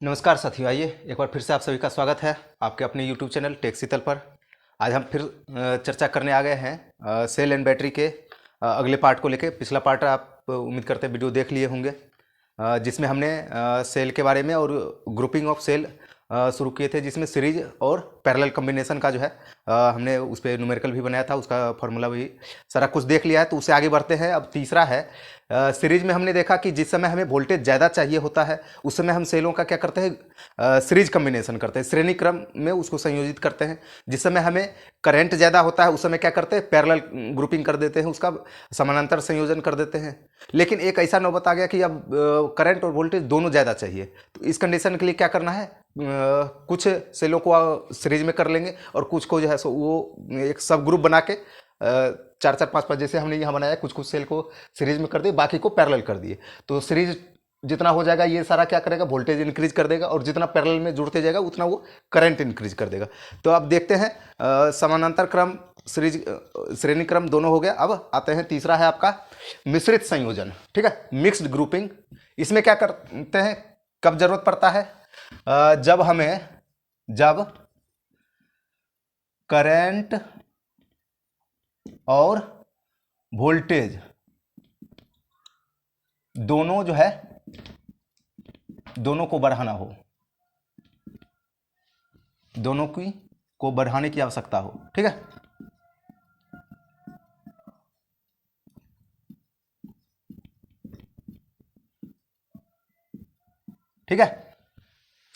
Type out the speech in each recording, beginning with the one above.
नमस्कार साथियों, आइए एक बार फिर से आप सभी का स्वागत है आपके अपने YouTube चैनल टेक शीतल पर। आज हम फिर चर्चा करने आ गए हैं सेल एंड बैटरी के अगले पार्ट को लेके। पिछला पार्ट आप उम्मीद करते हैं वीडियो देख लिए होंगे, जिसमें हमने सेल के बारे में और ग्रुपिंग ऑफ सेल शुरू किए थे, जिसमें सीरीज और पैरेलल कम्बिनेशन का जो है हमने उस पर न्यूमेरिकल भी बनाया था, उसका फॉर्मूला भी सारा कुछ देख लिया है। तो उससे आगे बढ़ते हैं। अब तीसरा है सीरीज में हमने देखा कि जिस समय हमें वोल्टेज ज़्यादा चाहिए होता है उस समय हम सेलों का क्या करते हैं, सीरीज कम्बिनेशन करते हैं, श्रेणी क्रम में उसको संयोजित करते हैं। जिस समय हमें करंट ज़्यादा होता है उस समय क्या करते हैं, पैरेलल ग्रुपिंग कर देते हैं, उसका समानांतर संयोजन कर देते हैं। लेकिन एक ऐसा नौबत आ गया कि अब करंट और वोल्टेज दोनों ज़्यादा चाहिए, तो इस कंडीशन के लिए क्या करना है, कुछ सेलों को सीरीज में कर लेंगे और कुछ को जो है सो वो एक सब ग्रुप बना के चार चार पाँच पाँच जैसे हमने यहाँ बनाया, कुछ कुछ सेल को सीरीज में कर दिए, बाकी को पैरेलल कर दिए। तो सीरीज जितना हो जाएगा ये सारा क्या करेगा, वोल्टेज इंक्रीज कर देगा, और जितना पैरेलल में जुड़ते जाएगा उतना वो करंट इंक्रीज कर देगा। तो अब देखते हैं समानांतर क्रम, सीरीज श्रेणी क्रम दोनों हो गया। अब आते हैं तीसरा है आपका मिश्रित संयोजन। ठीक है, मिक्स्ड ग्रुपिंग। इसमें क्या करते हैं, कब जरूरत पड़ता है, जब करंट और वोल्टेज दोनों जो है दोनों को बढ़ाना हो, दोनों को बढ़ाने की आवश्यकता हो। ठीक है, ठीक है।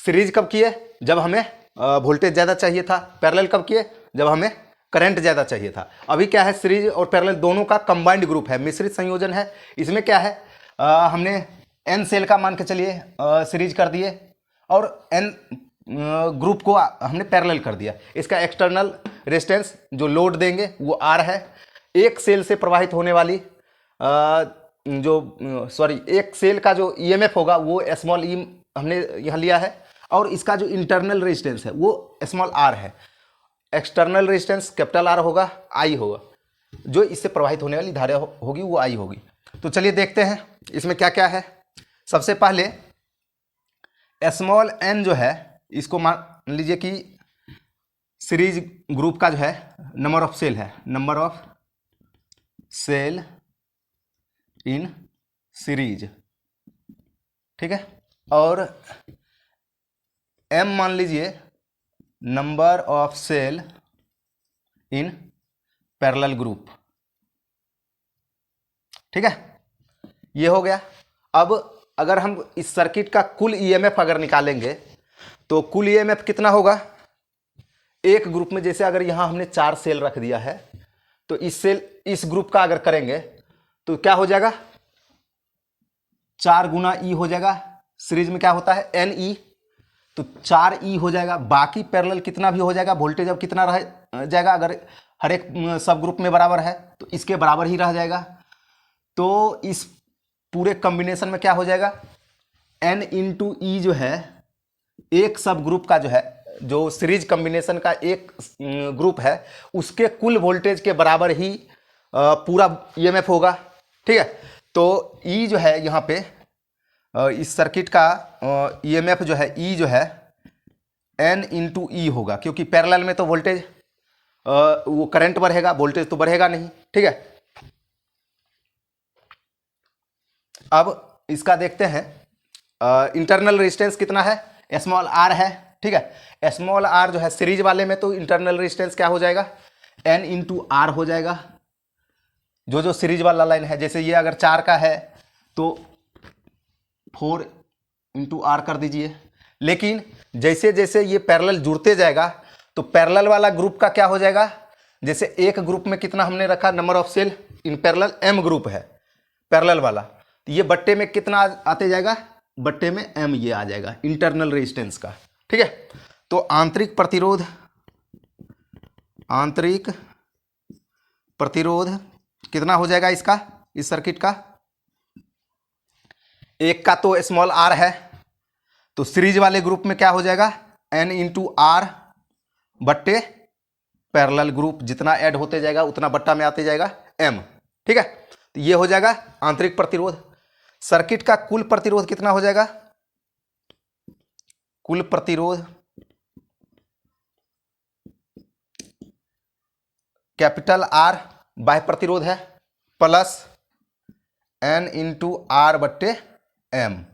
सीरीज कब किए, जब हमें वोल्टेज ज़्यादा चाहिए था। पैरेलल कब किए, जब हमें करंट ज़्यादा चाहिए था। अभी क्या है, सीरीज और पैरेलल दोनों का कंबाइंड ग्रुप है, मिश्रित संयोजन है। इसमें क्या है, हमने एन सेल का मान के चलिए सीरीज कर दिए और एन ग्रुप को हमने पैरेलल कर दिया। इसका एक्सटर्नल रेजिस्टेंस जो लोड देंगे वो आर है। एक सेल से प्रवाहित होने वाली एक सेल का जो ईएमएफ होगा वो स्मॉल ई हमने यहाँ लिया है, और इसका जो इंटरनल रेजिस्टेंस है वो स्मॉल आर है। एक्सटर्नल रेजिस्टेंस कैपिटल आर होगा, आई होगा, जो इससे प्रवाहित होने वाली धारा होगी वो आई होगी। तो चलिए देखते हैं इसमें क्या क्या है। सबसे पहले स्मॉल एन जो है, इसको मान लीजिए कि सीरीज ग्रुप का जो है नंबर ऑफ सेल है, number of cell in series. ठीक है, और एम मान लीजिए number of cell in parallel group. ठीक है, ये हो गया। अब अगर हम इस सर्किट का कुल ईएमएफ अगर निकालेंगे तो कुल ईएमएफ कितना होगा, एक ग्रुप में जैसे अगर यहां हमने 4 सेल रख दिया है तो इस ग्रुप का अगर करेंगे तो क्या हो जाएगा, 4 गुना ई हो जाएगा। सीरीज में क्या होता है, एन ई, तो 4 ई हो जाएगा। बाकी पैरेलल कितना भी हो जाएगा, वोल्टेज अब कितना रह जाएगा, अगर हर एक सब ग्रुप में बराबर है तो इसके बराबर ही रह जाएगा। तो इस पूरे कॉम्बिनेशन में क्या हो जाएगा, एन इंटू ई जो है एक सब ग्रुप का जो है, जो सीरीज कॉम्बिनेशन का एक ग्रुप है उसके कुल वोल्टेज के बराबर ही पूरा ईएमएफ होगा। ठीक है, तो ई जो है यहाँ पे इस सर्किट का ईएमएफ जो है, ई जो है एन इंटू ई होगा, क्योंकि पैरेलल में तो वोल्टेज वो करंट बढ़ेगा, वोल्टेज तो बढ़ेगा नहीं। ठीक है, अब इसका देखते हैं इंटरनल रेजिस्टेंस कितना है, स्मॉल आर है। ठीक है, स्मॉल आर जो है सीरीज वाले में तो इंटरनल रेजिस्टेंस क्या हो जाएगा, एन इंटू आर हो जाएगा। जो सीरीज वाला लाइन है, जैसे ये अगर 4 का है तो 4 इंटू आर कर दीजिए। लेकिन जैसे जैसे ये पैरेलल जुड़ते जाएगा तो पैरेलल वाला ग्रुप का क्या हो जाएगा, जैसे एक ग्रुप में कितना हमने रखा, number of cell in parallel M group है पैरेलल वाला, तो ये बट्टे में कितना आते जाएगा, बट्टे में एम ये आ जाएगा इंटरनल रेजिस्टेंस का। ठीक है, तो आंतरिक प्रतिरोध कितना हो जाएगा इसका, इस सर्किट का, एक का तो स्मॉल आर है, तो सीरीज वाले ग्रुप में क्या हो जाएगा, एन इंटू आर बट्टे पैरेलल ग्रुप, जितना ऐड होते जाएगा उतना बट्टा में आते जाएगा एम। ठीक है, तो ये हो जाएगा आंतरिक प्रतिरोध। सर्किट का कुल प्रतिरोध कितना हो जाएगा, कुल प्रतिरोध कैपिटल आर बाह्य प्रतिरोध है प्लस N इंटू आर बट्टे एम,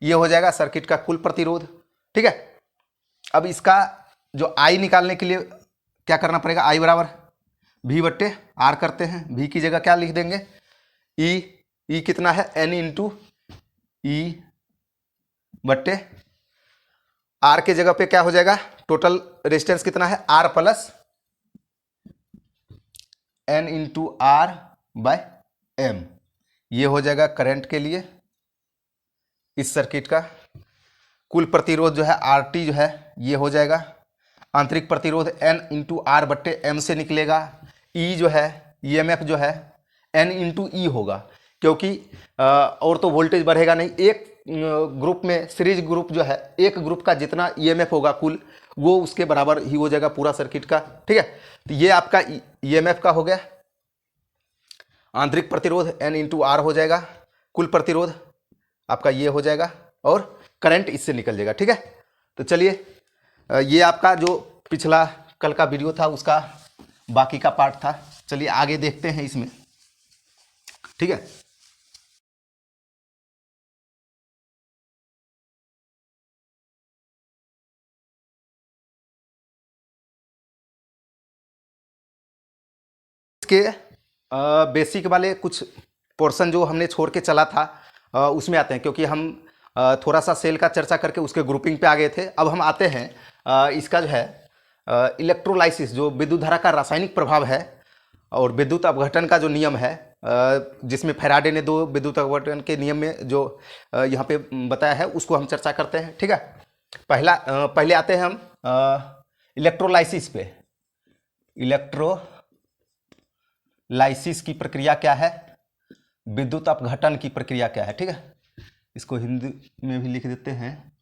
ये हो जाएगा सर्किट का कुल प्रतिरोध। ठीक है, अब इसका जो I निकालने के लिए क्या करना पड़ेगा, I बराबर V बट्टे आर करते हैं। V की जगह क्या लिख देंगे, E कितना है, N इंटू ई बट्टे आर के जगह पे क्या हो जाएगा, टोटल रेजिस्टेंस कितना है, R plus N into R by M, ये हो जाएगा करंट के लिए इस सर्किट का। कुल प्रतिरोध जो है RT जो है ये हो जाएगा, आंतरिक प्रतिरोध N इंटू आर बट्टे एम से निकलेगा। E जो है EMF जो है N इंटू ई होगा, क्योंकि और तो वोल्टेज बढ़ेगा नहीं। एक ग्रुप में सीरीज ग्रुप जो है, एक ग्रुप का जितना EMF होगा कुल, वो उसके बराबर ही हो जाएगा पूरा सर्किट का। ठीक है, तो ये आपका EMF का हो गया। आंतरिक प्रतिरोध N इंटू आर हो जाएगा, कुल प्रतिरोध आपका ये हो जाएगा और करंट इससे निकल जाएगा। ठीक है, तो चलिए ये आपका जो पिछला कल का वीडियो था उसका बाकी का पार्ट था, चलिए आगे देखते हैं इसमें। ठीक है, इसके बेसिक वाले कुछ पोर्शन जो हमने छोड़ के चला था उसमें आते हैं, क्योंकि हम थोड़ा सा सेल का चर्चा करके उसके ग्रुपिंग पे आ गए थे। अब हम आते हैं इसका जो है इलेक्ट्रोलाइसिस, जो विद्युत धारा का रासायनिक प्रभाव है और विद्युत अपघटन का जो नियम है, जिसमें फैराडे ने 2 विद्युत अपघटन के नियम में जो यहाँ पे बताया है उसको हम चर्चा करते हैं। ठीक है, पहले आते हैं हम इलेक्ट्रोलाइसिस पे। इलेक्ट्रोलाइसिस की प्रक्रिया क्या है, विद्युत अपघटन की प्रक्रिया क्या है। ठीक है, इसको हिंदी में भी लिख देते हैं,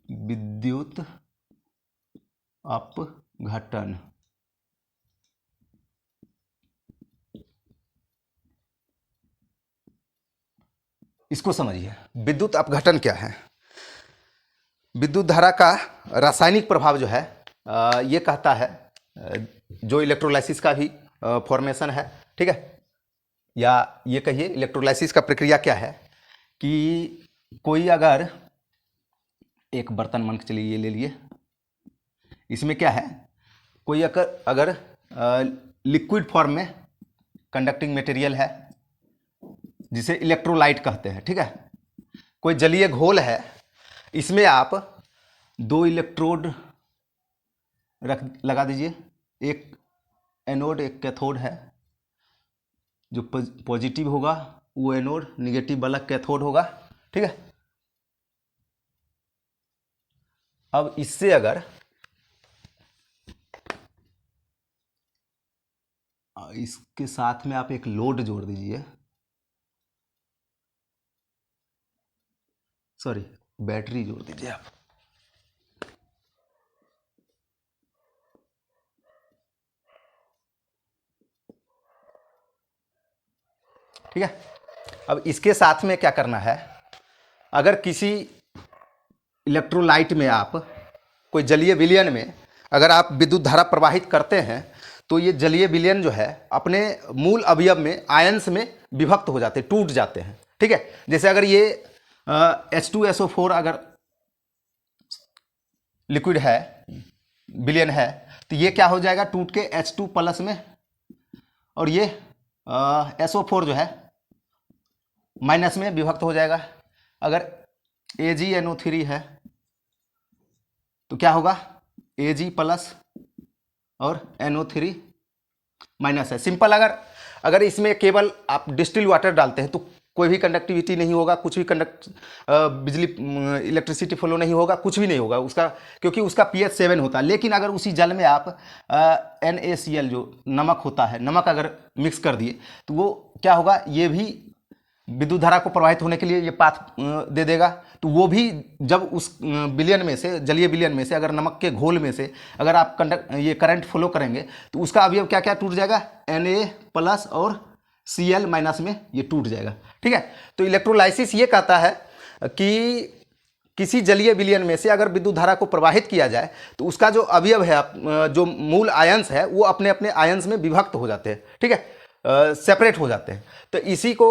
विद्युत अपघटन। इसको समझिए, विद्युत अपघटन क्या है। विद्युत धारा का रासायनिक प्रभाव जो है ये कहता है, जो इलेक्ट्रोलाइसिस का भी फॉर्मेशन है। ठीक है, या ये कहिए इलेक्ट्रोलाइसिस का प्रक्रिया क्या है कि कोई अगर एक बर्तन मान के चलिए ये ले लिए, इसमें क्या है, कोई अगर लिक्विड फॉर्म में कंडक्टिंग मटेरियल है जिसे इलेक्ट्रोलाइट कहते हैं। ठीक है, कोई जलीय घोल है, इसमें आप 2 इलेक्ट्रोड लगा दीजिए, एक एनोड एक कैथोड है, जो पॉजिटिव होगा वो एनोड, निगेटिव वाला कैथोड होगा। ठीक है, अब इससे अगर इसके साथ में आप एक लोड जोड़ दीजिए, सॉरी बैटरी जोड़ दीजिए आप। ठीक है, अब इसके साथ में क्या करना है, अगर किसी इलेक्ट्रोलाइट में आप कोई जलीय विलयन में अगर आप विद्युत धारा प्रवाहित करते हैं तो ये जलीय विलयन जो है अपने मूल अवयव में आयंस में विभक्त हो जाते हैं, टूट जाते हैं। ठीक है, जैसे अगर ये H2SO4 अगर लिक्विड है, विलयन है, तो ये क्या हो जाएगा, टूट के H2 प्लस में, और ये SO4 जो है माइनस में विभक्त हो जाएगा। अगर AgNO3 है तो क्या होगा, Ag प्लस और NO3 माइनस है। सिंपल, अगर इसमें केवल आप डिस्टिल वाटर डालते हैं तो कोई भी कंडक्टिविटी नहीं होगा, कुछ भी बिजली इलेक्ट्रिसिटी फ्लो नहीं होगा, कुछ भी नहीं होगा उसका, क्योंकि उसका pH 7 होता है। लेकिन अगर उसी जल में आप NaCl जो नमक होता है, नमक अगर मिक्स कर दिए तो वो क्या होगा, ये भी विद्युत धारा को प्रवाहित होने के लिए ये पाथ दे देगा। तो वो भी जब उस विलयन में से, जलीय विलयन में से अगर नमक के घोल में से अगर आप ये करंट फ्लो करेंगे तो उसका अवयव क्या क्या टूट जाएगा, Na प्लस और Cl माइनस में ये टूट जाएगा। ठीक है, तो इलेक्ट्रोलाइसिस ये कहता है कि किसी जलीय विलयन में से अगर विद्युत धारा को प्रवाहित किया जाए तो उसका जो अवयव है, जो मूल आयंस है, वो अपने अपने आयंस में विभक्त हो जाते हैं, ठीक है, सेपरेट हो जाते हैं। तो इसी को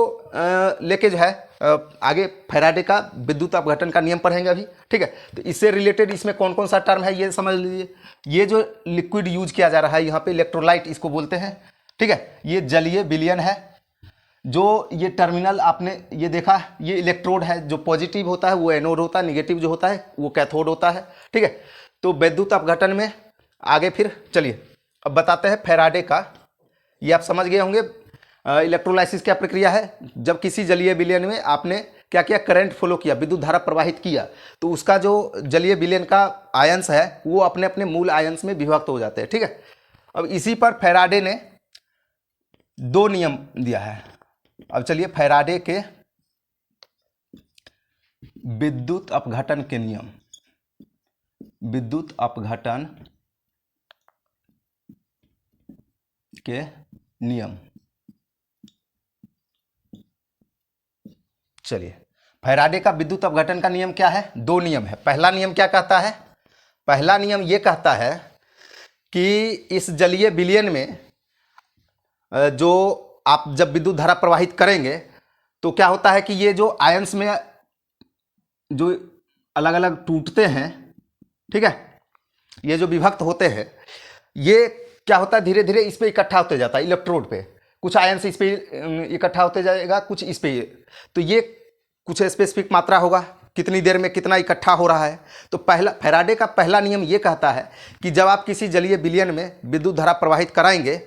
लेके जो है आगे फैराडे का विद्युत अपघटन का नियम पढ़ेंगे अभी, ठीक है। तो इससे रिलेटेड इसमें कौन कौन सा टर्म है ये समझ लीजिए। ये जो लिक्विड यूज किया जा रहा है यहाँ पे, इलेक्ट्रोलाइट इसको बोलते हैं, ठीक है। ये जलीय विलयन है। जो ये टर्मिनल आपने ये देखा, ये इलेक्ट्रोड है, जो पॉजिटिव होता है वो एनोड होता है, निगेटिव जो होता है वो कैथोड होता है, ठीक है। तो विद्युत अपघटन में आगे फिर चलिए अब बताते हैं फैराडे का। ये आप समझ गए होंगे इलेक्ट्रोलाइसिस क्या प्रक्रिया है। जब किसी जलीय विलयन में आपने क्या किया, करंट फ्लो किया, विद्युत धारा प्रवाहित किया, तो उसका जो जलीय विलयन का आयंस है वो अपने अपने मूल आयंस में विभक्त हो जाते हैं, ठीक है। अब इसी पर फैराडे ने 2 नियम दिया है। अब चलिए फैराडे के विद्युत अपघटन के नियम, विद्युत अपघटन के नियम। चलिए फैराडे का विद्युत अपघटन का नियम क्या है, 2 नियम है। पहला नियम क्या कहता है, पहला नियम ये कहता है कि इस जलीय विलयन में जो आप जब विद्युत धारा प्रवाहित करेंगे तो क्या होता है कि ये जो आयंस में जो अलग अलग टूटते हैं, ठीक है, ये जो विभक्त होते हैं, ये क्या होता है धीरे धीरे इस पे इकट्ठा होते जाता है, इलेक्ट्रोड पे कुछ आयंस इस पे इकट्ठा होते जाएगा, कुछ इस पे। तो ये कुछ स्पेसिफिक मात्रा होगा, कितनी देर में कितना इकट्ठा हो रहा है। तो पहला फैराडे का पहला नियम ये कहता है कि जब आप किसी जलीय विलयन में विद्युत धारा प्रवाहित कराएंगे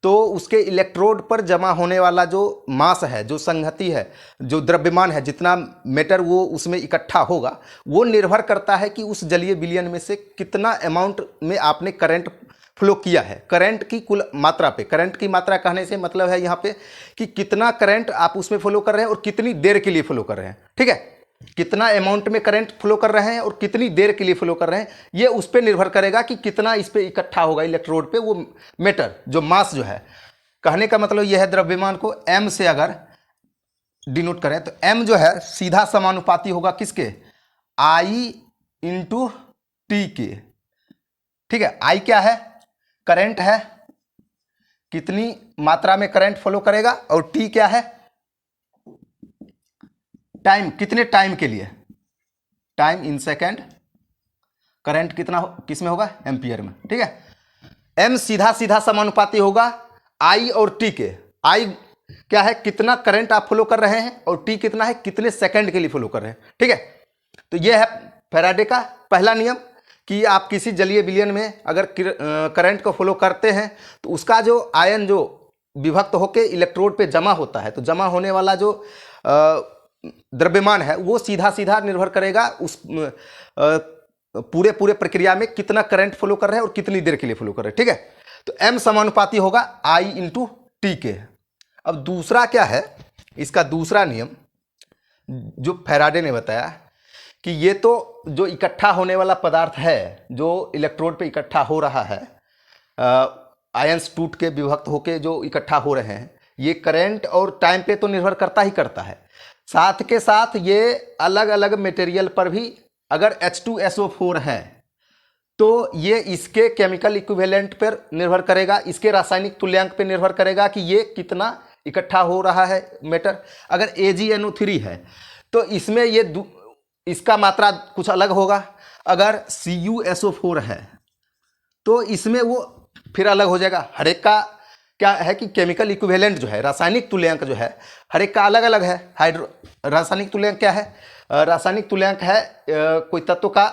तो उसके इलेक्ट्रोड पर जमा होने वाला जो मास है, जो संगति है, जो द्रव्यमान है, जितना मैटर वो उसमें इकट्ठा होगा, वो निर्भर करता है कि उस जलीय विलयन में से कितना अमाउंट में आपने करंट फ्लो किया है। करंट की कुल मात्रा पे, करंट की मात्रा कहने से मतलब है यहाँ पे कि कितना करंट आप उसमें फ्लो कर रहे हैं और कितनी देर के लिए फ्लो कर रहे हैं, ठीक है। कितना अमाउंट में करंट फ्लो कर रहे हैं और कितनी देर के लिए फ्लो कर रहे हैं, ये उस पर निर्भर करेगा कि कितना इस पे इकट्ठा होगा इलेक्ट्रोड पे वो मैटर, जो मास जो है। कहने का मतलब यह है द्रव्यमान को m से अगर डिनोट करें तो m जो है सीधा समानुपाती होगा किसके, I इंटू टी के, ठीक है। I क्या है, करंट है, कितनी मात्रा में करंट फ्लो करेगा, और T क्या है, टाइम, कितने टाइम के लिए, टाइम इन सेकेंड। करंट कितना किस में होगा, एम्पियर में, ठीक है। m सीधा सीधा समानुपाती होगा I और T के। I क्या है, कितना करंट आप फ्लो कर रहे हैं, और T कितना है, कितने सेकंड के लिए फ्लो कर रहे हैं, ठीक है। तो यह है फैराडे का पहला नियम कि आप किसी जलीय विलयन में अगर करंट को फ्लो करते हैं तो उसका जो आयन जो विभक्त होकर इलेक्ट्रोड पे जमा होता है, तो जमा होने वाला जो द्रव्यमान है वो सीधा सीधा निर्भर करेगा उस पूरे प्रक्रिया में कितना करंट फ्लो कर रहे हैं और कितनी देर के लिए फ्लो कर रहे हैं, ठीक है। तो m समानुपाती होगा I इंटू टी के। अब दूसरा क्या है, इसका दूसरा नियम जो फैराडे ने बताया कि ये तो जो इकट्ठा होने वाला पदार्थ है, जो इलेक्ट्रोड पे इकट्ठा हो रहा है, आयंस टूट के विभक्त होके जो इकट्ठा हो रहे हैं, ये करंट और टाइम पे तो निर्भर करता ही करता है। साथ के साथ ये अलग अलग मटेरियल पर भी, अगर H2SO4 है तो ये इसके केमिकल इक्विवेलेंट पर निर्भर करेगा, इसके रासायनिक तुल्यांक पर निर्भर करेगा कि ये कितना इकट्ठा हो रहा है मैटर। अगर AgNO3 है तो इसमें ये इसका मात्रा कुछ अलग होगा। अगर CuSO4 है तो इसमें वो फिर अलग हो जाएगा। हर एक का क्या है कि केमिकल इक्विवेलेंट जो है, रासायनिक तुल्यांक जो है, हर एक का अलग अलग है। रासायनिक तुल्यांक क्या है, रासायनिक तुल्यांक है कोई तत्व का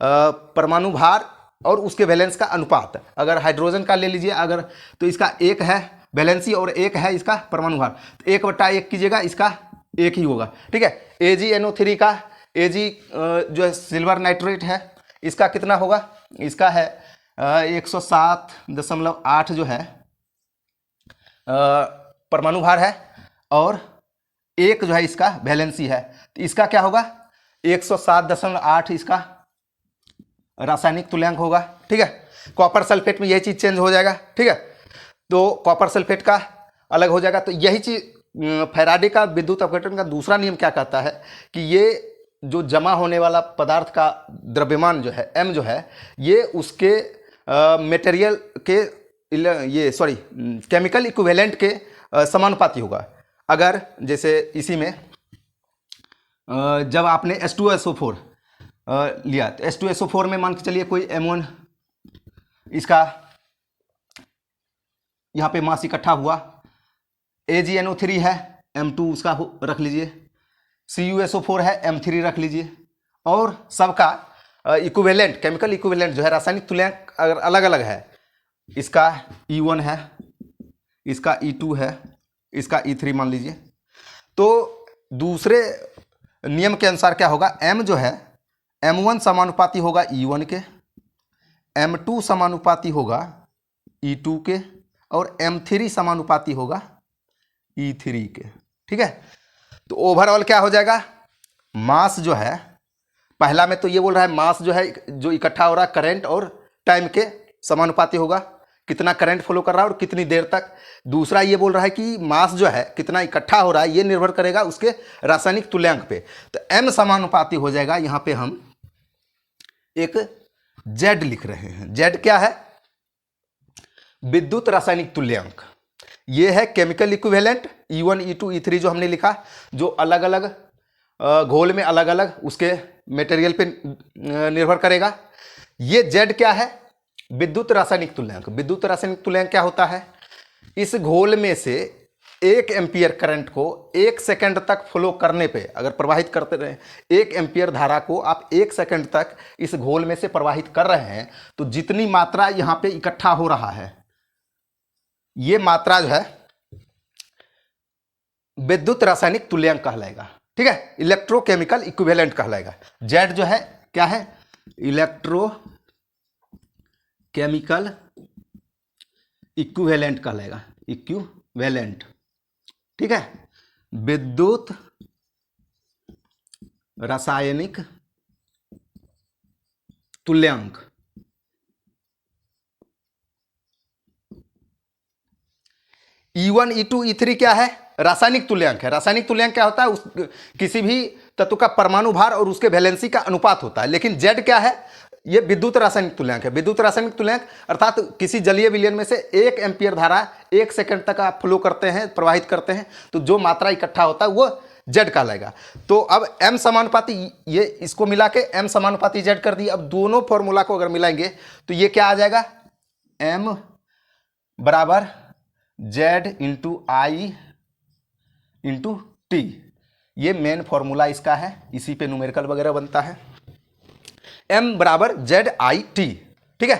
परमाणु भार और उसके वैलेंस का अनुपात। अगर हाइड्रोजन का ले लीजिए अगर, तो इसका 1 है वैलेंसी और 1 है इसका परमाणु भार, तो 1/1 कीजिएगा, इसका 1 ही होगा, ठीक है। AgNO3 का, Ag जो है सिल्वर नाइट्रेट है, इसका कितना होगा, इसका है 107.8 जो है परमाणु भार है, और 1 जो है इसका वैलेंसी है, तो इसका क्या होगा 107.8 इसका रासायनिक तुल्यांक होगा, ठीक है। कॉपर सल्फेट में यही चीज चेंज हो जाएगा, ठीक है। तो कॉपर सल्फेट का अलग हो जाएगा। तो यही चीज फैराडे का विद्युत अपघटन का दूसरा नियम क्या कहता है कि ये जो जमा होने वाला पदार्थ का द्रव्यमान जो है m जो है, ये उसके मटेरियल के केमिकल इक्विवेलेंट के समानुपाती होगा। अगर जैसे इसी में जब आपने H2SO4 लिया तो H2SO4 में मान के चलिए कोई M1 इसका यहाँ पे मास इकट्ठा हुआ, AgNO3 है, M2 उसका रख लीजिए, CuSO4 है, M3 रख लीजिए, और सबका इक्विवेलेंट केमिकल इक्विवेलेंट जो है रासायनिक तुल्यांक अगर अलग अलग है, इसका E1 है, इसका E2 है, इसका E3 मान लीजिए, तो दूसरे नियम के अनुसार क्या होगा, M जो है M1 समानुपाती होगा E1 के, M2 समानुपाती होगा E2 के, और M3 समानुपाती होगा E3 के। ठीक है, तो ओवरऑल क्या हो जाएगा, मास जो है, पहला में तो ये बोल रहा है मास जो है जो इकट्ठा हो रहा है करंट और टाइम के समानुपाती होगा, कितना करंट फ्लो कर रहा है और कितनी देर तक। दूसरा ये बोल रहा है कि मास जो है कितना इकट्ठा हो रहा है ये निर्भर करेगा उसके रासायनिक तुल्यांक पे। तो m समानुपाती हो जाएगा, यहाँ पे हम एक Z लिख रहे हैं। Z क्या है, विद्युत रासायनिक तुल्यांक। ये है chemical equivalent E1 E2 E3 जो हमने लिखा, जो अलग अलग घोल में अलग अलग उसके मटेरियल पे निर्भर करेगा। ये Z क्या है, विद्युत रासायनिक तुल्यांक। विद्युत रासायनिक तुल्यांक क्या होता है, इस घोल में से 1 एम्पियर करंट को 1 सेकंड तक फ्लो करने पे अगर प्रवाहित करते रहे, 1 एम्पियर धारा को आप 1 सेकंड तक इस घोल में से प्रवाहित कर रहे हैं, तो जितनी मात्रा यहां पे इकट्ठा हो रहा है, ये मात्रा जो है विद्युत रासायनिक तुल्यांक कहलाएगा। ठीक है, इलेक्ट्रोकेमिकल इक्विवेलेंट कहलाएगा। Z जो है क्या है, इलेक्ट्रोकेमिकल इक्विवेलेंट कहलाएगा, इक्विवेलेंट। ठीक है, विद्युत रासायनिक तुल्यांक। E1 E2 E3 क्या है, रासायनिक तुल्यांक है। रासायनिक तुल्यांक क्या होता है, किसी भी तत्व का परमाणु भार और उसके वैलेंसी का अनुपात होता है। लेकिन Z क्या है, ये विद्युत रासायनिक तुल्यांक है। विद्युत रासायनिक तुल्यांक अर्थात किसी जलीय विलयन में से 1 एम्पियर धारा 1 सेकंड तक आप फ्लो करते हैं, प्रवाहित करते हैं, तो जो मात्रा इकट्ठा होता है वो Z कहलाएगा। तो अब M समानुपाती, ये इसको मिला के M समानुपाती Z कर दी। अब दोनों फॉर्मूला को अगर मिलाएंगे तो ये क्या आ जाएगा, M बराबर Z into I into T। ये मेन फॉर्मूला इसका है, इसी पे न्यूमेरिकल वगैरह बनता है। M बराबर ZIT। ठीक है,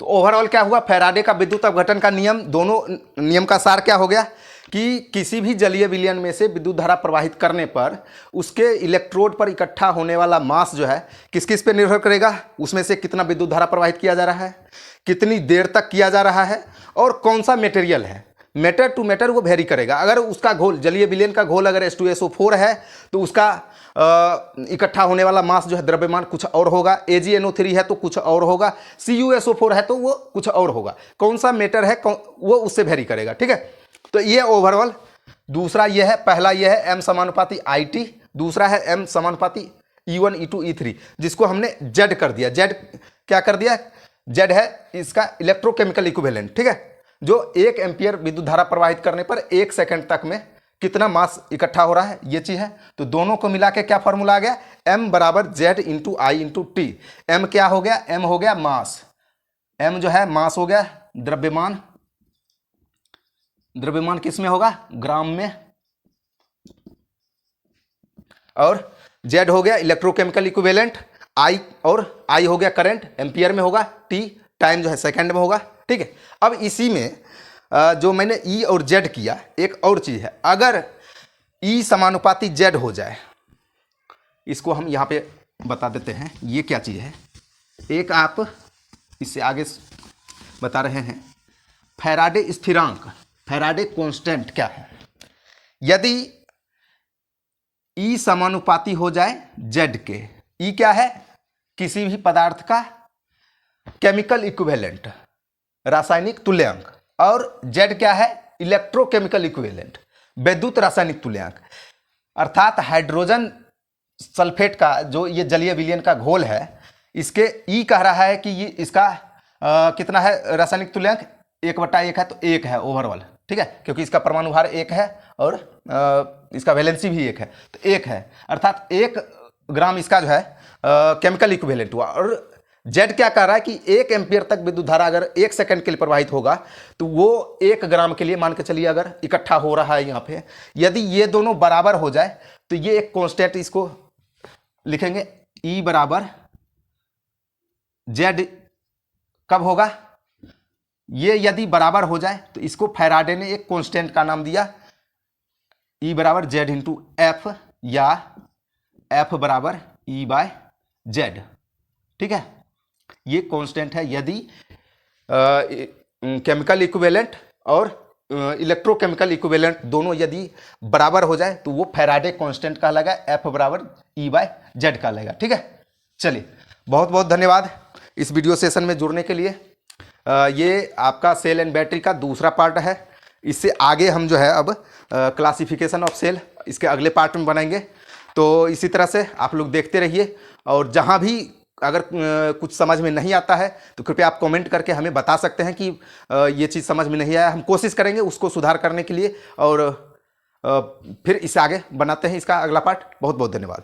तो ओवरऑल क्या हुआ, फैराडे का विद्युत अपघटन का नियम, दोनों नियम का सार क्या हो गया कि किसी भी जलीय विलयन में से विद्युत धारा प्रवाहित करने पर उसके इलेक्ट्रोड पर इकट्ठा होने वाला मास जो है किस किस पे निर्भर करेगा, उसमें से कितना विद्युत धारा प्रवाहित किया जा रहा है, कितनी देर तक किया जा रहा है, और कौन सा मटेरियल है। मैटर टू मैटर वो वेरी करेगा। अगर उसका घोल, जलीय विलयन का घोल अगर H2SO4 है तो उसका इकट्ठा होने वाला मास जो है द्रव्यमान कुछ और होगा, AgNO3 है तो कुछ और होगा, CuSO4 है तो वो कुछ और होगा। कौन सा मैटर है वो उससे वेरी करेगा। ठीक है, तो ये ओवरऑल दूसरा ये है, पहला ये है M समानुपाती IT, दूसरा है M समानुपाती E1 E2 E3, जिसको हमने Z कर दिया। Z क्या कर दिया, Z है इसका इलेक्ट्रोकेमिकल इक्विवेलेंट। ठीक है, जो 1 एम्पियर विद्युत धारा प्रवाहित करने पर 1 सेकंड तक में कितना मास इकट्ठा हो रहा है, ये चीज है। तो दोनों को मिला के क्या फॉर्मूला आ गया, M बराबर Z into I into T। M क्या हो गया, M हो गया मास, M जो है मास हो गया, द्रव्यमान, द्रव्यमान किस में होगा, ग्राम में, और Z हो गया इलेक्ट्रोकेमिकल इक्विवेलेंट, I और I हो गया करंट, एम्पियर में होगा, T टाइम जो है सेकंड में होगा। ठीक है, अब इसी में जो मैंने E और Z किया, एक और चीज है, अगर E समानुपाती Z हो जाए, इसको हम यहाँ पे बता देते हैं ये क्या चीज है। एक आप इससे आगे बता रहे हैं, फैराडे स्थिरांक, फैराडे कांस्टेंट क्या है। यदि E समानुपाती हो जाए Z के, E क्या है, किसी भी पदार्थ का केमिकल इक्विवेलेंट, रासायनिक तुल्यांक, और Z क्या है, इलेक्ट्रोकेमिकल इक्विवेलेंट, विद्युत रासायनिक तुल्यांक। अर्थात हाइड्रोजन सल्फेट का जो ये जलीय विलयन का घोल है, इसके ई कह रहा है कि ये इसका कितना है रासायनिक तुल्यांक, 1/1 है, तो 1 है ओवरऑल, ठीक है, क्योंकि इसका परमाणु भार 1 है और इसका वैलेंसी भी 1 है, तो 1 है, अर्थात 1 ग्राम इसका जो है केमिकल इक्विवेलेंट हुआ। और जेड क्या कह रहा है कि 1 एम्पियर तक विद्युत धारा अगर 1 सेकंड के लिए प्रवाहित होगा तो वो 1 ग्राम के लिए मान के चलिए अगर इकट्ठा हो रहा है यहाँ पे, यदि ये दोनों बराबर हो जाए तो ये एक कांस्टेंट इसको लिखेंगे, ई बराबर जेड कब होगा, ये यदि बराबर हो जाए तो इसको फैराडे ने एक कांस्टेंट का नाम दिया, ई बराबर जेड इंटू एफ, या एफ बराबर ई बाय जेड, ठीक है। ये कांस्टेंट है यदि केमिकल इक्विवेलेंट और इलेक्ट्रोकेमिकल इक्विवेलेंट दोनों यदि बराबर हो जाए तो वो फैराडे कांस्टेंट कहलाएगा, एफ बराबर ई बाय जेड कहलाएगा, ठीक है। चलिए, बहुत बहुत धन्यवाद इस वीडियो सेशन में जुड़ने के लिए। ये आपका सेल एंड बैटरी का दूसरा पार्ट है। इससे आगे हम जो है अब क्लासिफिकेशन ऑफ सेल इसके अगले पार्ट में बनाएंगे। तो इसी तरह से आप लोग देखते रहिए, और जहाँ भी अगर कुछ समझ में नहीं आता है तो कृपया आप कमेंट करके हमें बता सकते हैं कि ये चीज़ समझ में नहीं आया। हम कोशिश करेंगे उसको सुधार करने के लिए, और फिर इससे आगे बनाते हैं इसका अगला पार्ट। बहुत बहुत धन्यवाद।